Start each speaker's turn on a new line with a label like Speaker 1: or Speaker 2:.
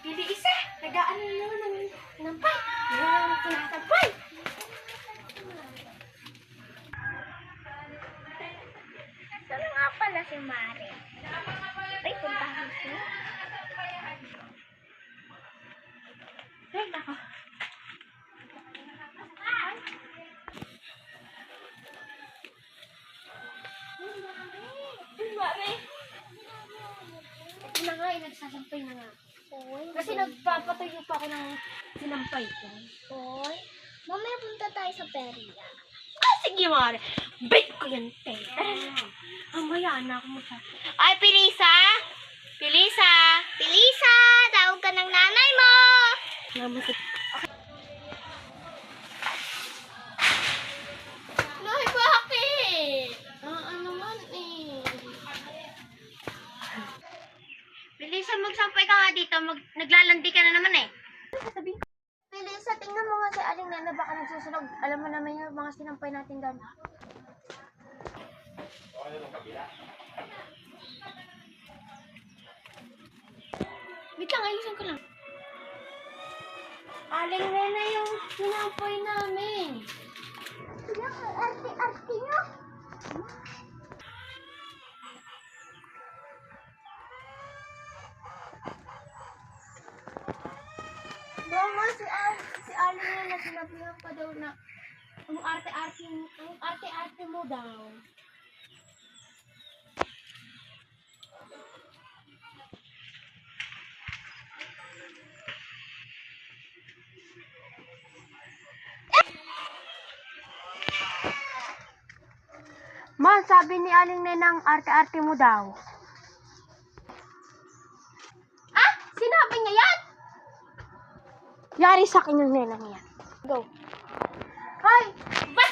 Speaker 1: Pili isa. Nag-aano naman ng pay. Yung tinatagpay.
Speaker 2: Saan nga pala si Mare? Ay, puntahan siya.
Speaker 1: Ay, nako. Mare. Ito na nga, nagsasampay na nga.
Speaker 2: Oy,
Speaker 1: Kasi nagpapatuyo pa ako ng sinampay ko.
Speaker 2: Oy, mamaya punta tayo sa perya.
Speaker 1: Ah, sige, Mare. Bait ko yan, te. Mamaya na ako masa. Ay, Pilisa! Pilisa!
Speaker 2: Pilisa, tawag ka ng nanay mo.
Speaker 1: Namasip.
Speaker 2: Nay, bakit? Ano man eh.
Speaker 1: Pilisa, magsampay ka nga dito. Naglalandi ka na naman eh. Sabihin ko.
Speaker 2: Pilisa, tingnan mo nga si Aling Nena, baka nagsusunog. Alam mo naman yung mga sinampay natin doon.
Speaker 1: Wait lang, ayusin ko lang. Aling Nena yung sinampay namin.
Speaker 2: Yung arte-arte nyo.
Speaker 1: Mama, si Aling Nena sinabihan pa daw na ang arte-arte mo daw. Ma, sabi ni Aling Nena ang arte-arte mo daw.
Speaker 2: Ah, sinabi niya yan?
Speaker 1: Yari sa akin yung nenang yan. Go.
Speaker 2: Hoy, ba